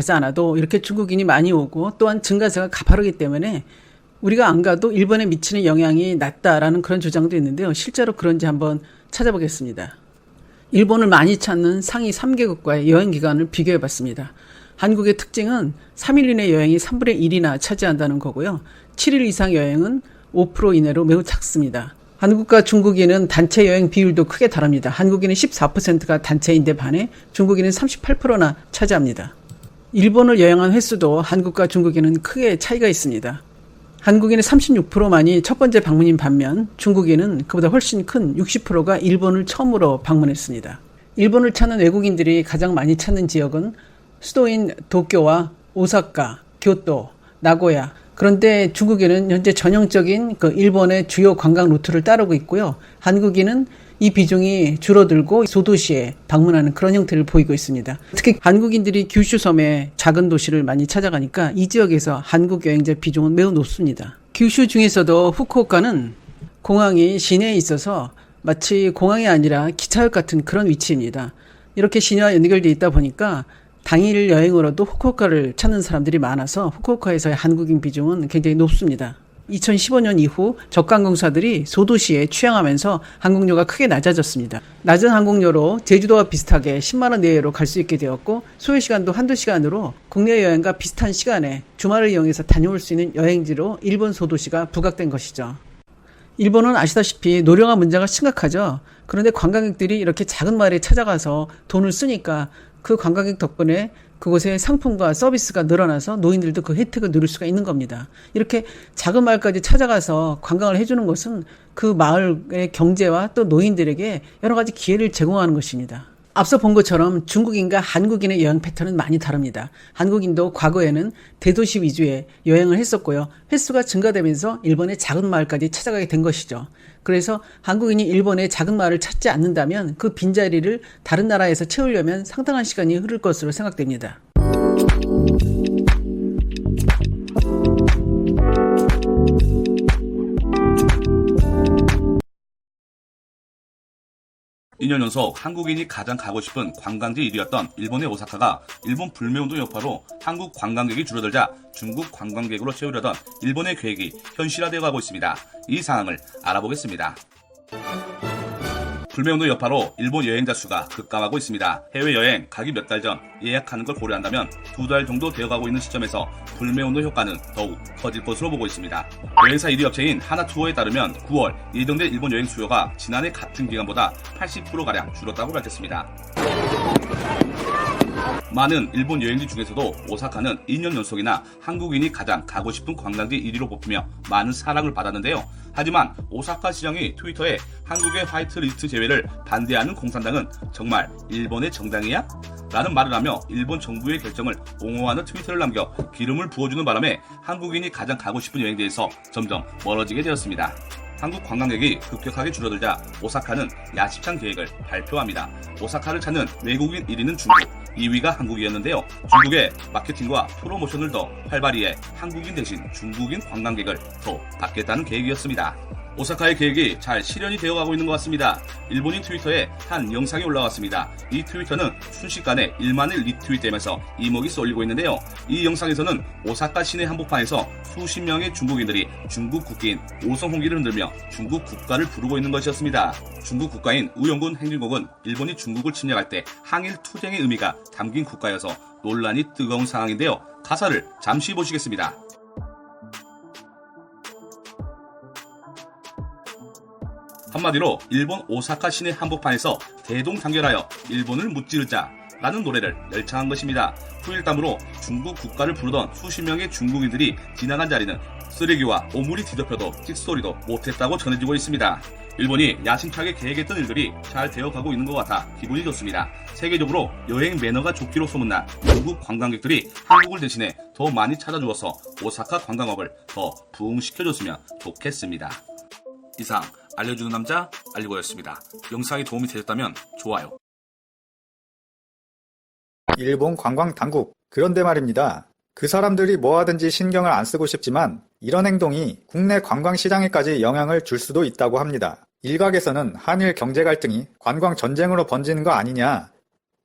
가지 않아도 이렇게 중국인이 많이 오고 또한 증가세가 가파르기 때문에 우리가 안 가도 일본에 미치는 영향이 낮다라는 그런 주장도 있는데요. 실제로 그런지 한번 찾아보겠습니다. 일본을 많이 찾는 상위 3개국과의 여행 기간을 비교해 봤습니다. 한국의 특징은 3일 이내 여행이 3분의 1이나 차지한다는 거고요. 7일 이상 여행은 5% 이내로 매우 작습니다. 한국과 중국인은 단체 여행 비율도 크게 다릅니다. 한국인은 14%가 단체인데 반해 중국인은 38%나 차지합니다. 일본을 여행한 횟수도 한국과 중국인은 크게 차이가 있습니다. 한국인의 36%만이 첫 번째 방문인 반면 중국인은 그보다 훨씬 큰 60%가 일본을 처음으로 방문했습니다. 일본을 찾는 외국인들이 가장 많이 찾는 지역은 수도인 도쿄와 오사카, 교토, 나고야. 그런데 중국인은 현재 전형적인 일본의 주요 관광 루트를 따르고 있고요. 한국인은 이 비중이 줄어들고 소도시에 방문하는 그런 형태를 보이고 있습니다. 특히 한국인들이 규슈 섬의 작은 도시를 많이 찾아가니까 이 지역에서 한국 여행자 비중은 매우 높습니다. 규슈 중에서도 후쿠오카는 공항이 시내에 있어서 마치 공항이 아니라 기차역 같은 그런 위치입니다. 이렇게 시내와 연결되어 있다 보니까 당일 여행으로도 후쿠오카를 찾는 사람들이 많아서 후쿠오카에서의 한국인 비중은 굉장히 높습니다. 2015년 이후 저가항공사들이 소도시에 취항하면서 항공료가 크게 낮아졌습니다. 낮은 항공료로 제주도와 비슷하게 10만 원 내외로 갈 수 있게 되었고 소요시간도 한두 시간으로 국내 여행과 비슷한 시간에 주말을 이용해서 다녀올 수 있는 여행지로 일본 소도시가 부각된 것이죠. 일본은 아시다시피 노령화 문제가 심각하죠. 그런데 관광객들이 이렇게 작은 마을에 찾아가서 돈을 쓰니까 그 관광객 덕분에 그곳의 상품과 서비스가 늘어나서 노인들도 그 혜택을 누릴 수가 있는 겁니다. 이렇게 작은 마을까지 찾아가서 관광을 해주는 것은 그 마을의 경제와 또 노인들에게 여러 가지 기회를 제공하는 것입니다. 앞서 본 것처럼 중국인과 한국인의 여행 패턴은 많이 다릅니다. 한국인도 과거에는 대도시 위주의 여행을 했었고요. 횟수가 증가되면서 일본의 작은 마을까지 찾아가게 된 것이죠. 그래서 한국인이 일본의 작은 마을을 찾지 않는다면 그 빈자리를 다른 나라에서 채우려면 상당한 시간이 흐를 것으로 생각됩니다. 2년 연속 한국인이 가장 가고 싶은 관광지 1위였던 일본의 오사카가 일본 불매운동 여파로 한국 관광객이 줄어들자 중국 관광객으로 채우려던 일본의 계획이 현실화되어 가고 있습니다. 이 상황을 알아보겠습니다. 불매운동 여파로 일본 여행자 수가 급감하고 있습니다. 해외여행 가기 몇 달 전 예약하는 걸 고려한다면 2달 정도 되어가고 있는 시점에서 불매운동 효과는 더욱 커질 것으로 보고 있습니다. 여행사 1위 업체인 하나투어에 따르면 9월 예정된 일본 여행 수요가 지난해 같은 기간보다 80%가량 줄었다고 밝혔습니다. 많은 일본 여행지 중에서도 오사카는 2년 연속이나 한국인이 가장 가고 싶은 관광지 1위로 뽑히며 많은 사랑을 받았는데요. 하지만 오사카 시장이 트위터에 한국의 화이트리스트 제외를 반대하는 공산당은 정말 일본의 정당이야? 라는 말을 하며 일본 정부의 결정을 옹호하는 트위터를 남겨 기름을 부어주는 바람에 한국인이 가장 가고 싶은 여행지에서 점점 멀어지게 되었습니다. 한국 관광객이 급격하게 줄어들자 오사카는 야심찬 계획을 발표합니다. 오사카를 찾는 외국인 1위는 중국, 2위가 한국이었는데요. 중국의 마케팅과 프로모션을 더 활발히 해 한국인 대신 중국인 관광객을 더 받겠다는 계획이었습니다. 오사카의 계획이 잘 실현이 되어가고 있는 것 같습니다. 일본인 트위터에 한 영상이 올라왔습니다. 이 트위터는 순식간에 1만을 리트윗되면서 이목이 쏠리고 있는데요. 이 영상에서는 오사카 시내 한복판에서 수십 명의 중국인들이 중국 국기인 오성홍기를 흔들며 중국 국가를 부르고 있는 것이었습니다. 중국 국가인 우영군 행진곡은 일본이 중국을 침략할 때 항일 투쟁의 의미가 담긴 국가여서 논란이 뜨거운 상황인데요. 가사를 잠시 보시겠습니다. 한마디로 일본 오사카 시내 한복판에서 대동단결하여 일본을 무찌르자 라는 노래를 열창한 것입니다. 후일담으로 중국 국가를 부르던 수십 명의 중국인들이 지나간 자리는 쓰레기와 오물이 뒤덮여도 찍소리도 못했다고 전해지고 있습니다. 일본이 야심차게 계획했던 일들이 잘 되어가고 있는 것 같아 기분이 좋습니다. 세계적으로 여행 매너가 좋기로 소문난 중국 관광객들이 한국을 대신해 더 많이 찾아주어서 오사카 관광업을 더 부흥시켜줬으면 좋겠습니다. 이상 알려주는 남자 알리고였습니다. 영상이 도움이 되셨다면 좋아요. 일본 관광 당국. 그런데 말입니다. 그 사람들이 뭐하든지 신경을 안 쓰고 싶지만 이런 행동이 국내 관광 시장에까지 영향을 줄 수도 있다고 합니다. 일각에서는 한일 경제 갈등이 관광 전쟁으로 번지는 거 아니냐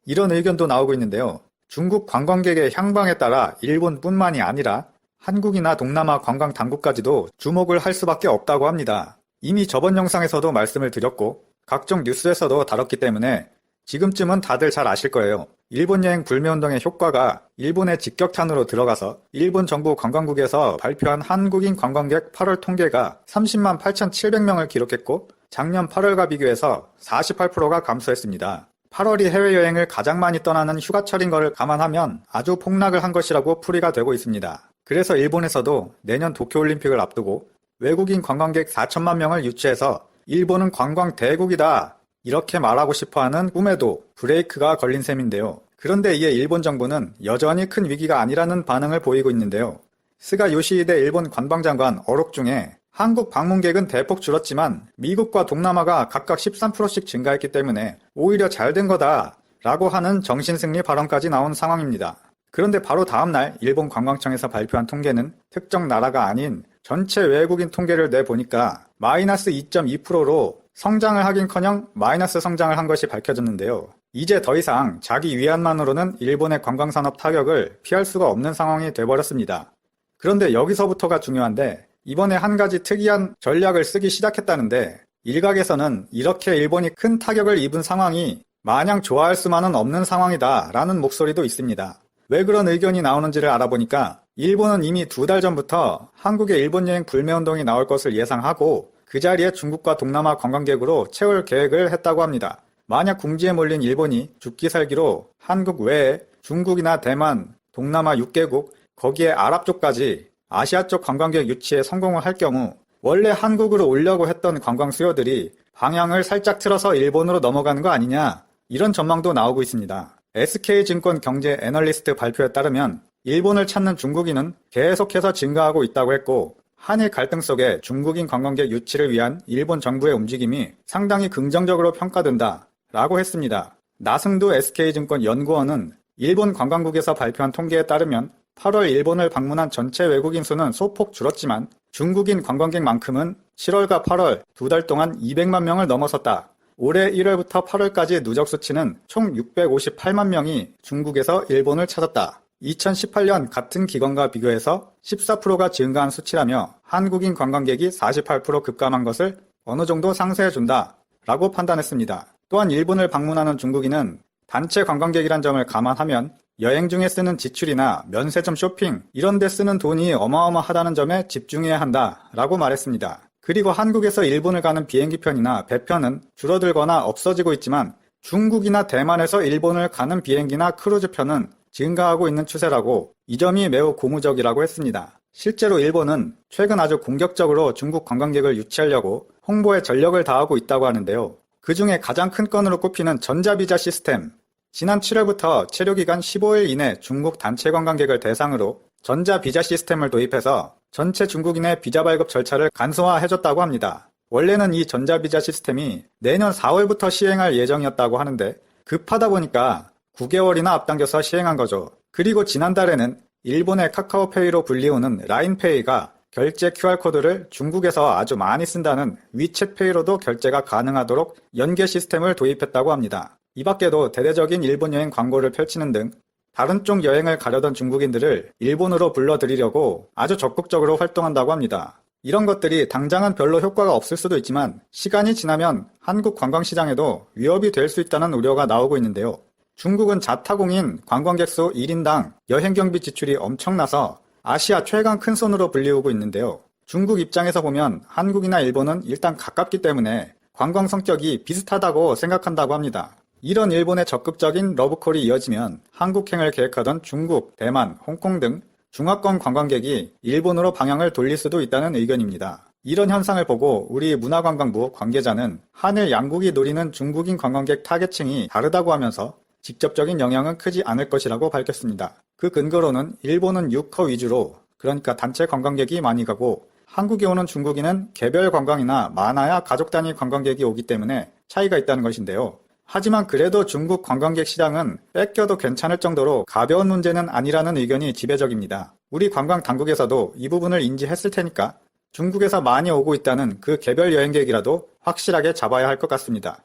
이런 의견도 나오고 있는데요. 중국 관광객의 향방에 따라 일본뿐만이 아니라 한국이나 동남아 관광 당국까지도 주목을 할 수밖에 없다고 합니다. 이미 저번 영상에서도 말씀을 드렸고 각종 뉴스에서도 다뤘기 때문에 지금쯤은 다들 잘 아실 거예요. 일본 여행 불매운동의 효과가 일본의 직격탄으로 들어가서 일본 정부 관광국에서 발표한 한국인 관광객 8월 통계가 30만 8,700명을 기록했고 작년 8월과 비교해서 48%가 감소했습니다. 8월이 해외여행을 가장 많이 떠나는 휴가철인 것을 감안하면 아주 폭락을 한 것이라고 풀이가 되고 있습니다. 그래서 일본에서도 내년 도쿄올림픽을 앞두고 외국인 관광객 4천만 명을 유치해서 일본은 관광 대국이다 이렇게 말하고 싶어하는 꿈에도 브레이크가 걸린 셈인데요. 그런데 이에 일본 정부는 여전히 큰 위기가 아니라는 반응을 보이고 있는데요. 스가 요시히데 일본 관방장관 어록 중에 한국 방문객은 대폭 줄었지만 미국과 동남아가 각각 13%씩 증가했기 때문에 오히려 잘된 거다 라고 하는 정신승리 발언까지 나온 상황입니다. 그런데 바로 다음날 일본 관광청에서 발표한 통계는 특정 나라가 아닌 전체 외국인 통계를 내보니까 마이너스 2.2%로 성장을 하긴커녕 마이너스 성장을 한 것이 밝혀졌는데요. 이제 더 이상 자기 위안만으로는 일본의 관광산업 타격을 피할 수가 없는 상황이 돼버렸습니다. 그런데 여기서부터가 중요한데 이번에 한 가지 특이한 전략을 쓰기 시작했다는데 일각에서는 이렇게 일본이 큰 타격을 입은 상황이 마냥 좋아할 수만은 없는 상황이다 라는 목소리도 있습니다. 왜 그런 의견이 나오는지를 알아보니까 일본은 이미 2달 전부터 한국의 일본 여행 불매운동이 나올 것을 예상하고 그 자리에 중국과 동남아 관광객으로 채울 계획을 했다고 합니다. 만약 궁지에 몰린 일본이 죽기 살기로 한국 외에 중국이나 대만, 동남아 6개국, 거기에 아랍 쪽까지 아시아 쪽 관광객 유치에 성공을 할 경우 원래 한국으로 오려고 했던 관광 수요들이 방향을 살짝 틀어서 일본으로 넘어가는 거 아니냐 이런 전망도 나오고 있습니다. SK증권 경제 애널리스트 발표에 따르면 일본을 찾는 중국인은 계속해서 증가하고 있다고 했고 한일 갈등 속에 중국인 관광객 유치를 위한 일본 정부의 움직임이 상당히 긍정적으로 평가된다 라고 했습니다. 나승두 SK증권 연구원은 일본 관광국에서 발표한 통계에 따르면 8월 일본을 방문한 전체 외국인 수는 소폭 줄었지만 중국인 관광객만큼은 7월과 8월 2달 동안 200만 명을 넘어섰다. 올해 1월부터 8월까지 누적 수치는 총 658만 명이 중국에서 일본을 찾았다. 2018년 같은 기간과 비교해서 14%가 증가한 수치라며 한국인 관광객이 48% 급감한 것을 어느 정도 상쇄해준다 라고 판단했습니다. 또한 일본을 방문하는 중국인은 단체 관광객이란 점을 감안하면 여행 중에 쓰는 지출이나 면세점 쇼핑 이런 데 쓰는 돈이 어마어마하다는 점에 집중해야 한다 라고 말했습니다. 그리고 한국에서 일본을 가는 비행기편이나 배편은 줄어들거나 없어지고 있지만 중국이나 대만에서 일본을 가는 비행기나 크루즈편은 증가하고 있는 추세라고 이 점이 매우 고무적이라고 했습니다. 실제로 일본은 최근 아주 공격적으로 중국 관광객을 유치하려고 홍보에 전력을 다하고 있다고 하는데요. 그 중에 가장 큰 건으로 꼽히는 전자비자 시스템. 지난 7월부터 체류기간 15일 이내 중국 단체 관광객을 대상으로 전자비자 시스템을 도입해서 전체 중국인의 비자 발급 절차를 간소화해줬다고 합니다. 원래는 이 전자비자 시스템이 내년 4월부터 시행할 예정이었다고 하는데 급하다 보니까 9개월이나 앞당겨서 시행한 거죠. 그리고 지난달에는 일본의 카카오페이로 불리우는 라인페이가 결제 QR코드를 중국에서 아주 많이 쓴다는 위챗페이로도 결제가 가능하도록 연계 시스템을 도입했다고 합니다. 이 밖에도 대대적인 일본 여행 광고를 펼치는 등 다른 쪽 여행을 가려던 중국인들을 일본으로 불러들이려고 아주 적극적으로 활동한다고 합니다. 이런 것들이 당장은 별로 효과가 없을 수도 있지만 시간이 지나면 한국 관광시장에도 위협이 될 수 있다는 우려가 나오고 있는데요. 중국은 자타공인 관광객 수 1인당 여행경비 지출이 엄청나서 아시아 최강 큰손으로 불리우고 있는데요. 중국 입장에서 보면 한국이나 일본은 일단 가깝기 때문에 관광 성격이 비슷하다고 생각한다고 합니다. 이런 일본의 적극적인 러브콜이 이어지면 한국행을 계획하던 중국, 대만, 홍콩 등 중화권 관광객이 일본으로 방향을 돌릴 수도 있다는 의견입니다. 이런 현상을 보고 우리 문화관광부 관계자는 한일 양국이 노리는 중국인 관광객 타겟층이 다르다고 하면서 직접적인 영향은 크지 않을 것이라고 밝혔습니다. 그 근거로는 일본은 유커 위주로 그러니까 단체 관광객이 많이 가고 한국에 오는 중국인은 개별 관광이나 많아야 가족 단위 관광객이 오기 때문에 차이가 있다는 것인데요. 하지만 그래도 중국 관광객 시장은 뺏겨도 괜찮을 정도로 가벼운 문제는 아니라는 의견이 지배적입니다. 우리 관광 당국에서도 이 부분을 인지했을 테니까 중국에서 많이 오고 있다는 그 개별 여행객이라도 확실하게 잡아야 할 것 같습니다.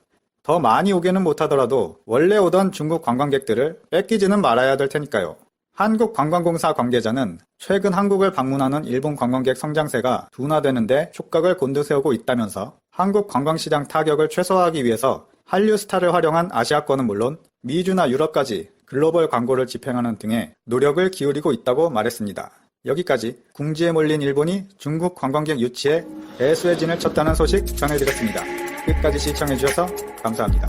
더 많이 오게는 못하더라도 원래 오던 중국 관광객들을 뺏기지는 말아야 될 테니까요. 한국관광공사 관계자는 최근 한국을 방문하는 일본 관광객 성장세가 둔화되는데 촉각을 곤두세우고 있다면서 한국 관광시장 타격을 최소화하기 위해서 한류 스타를 활용한 아시아권은 물론 미주나 유럽까지 글로벌 광고를 집행하는 등의 노력을 기울이고 있다고 말했습니다. 여기까지 궁지에 몰린 일본이 중국 관광객 유치에 배수의 진을 쳤다는 소식 전해드렸습니다. 끝까지 시청해주셔서 감사합니다.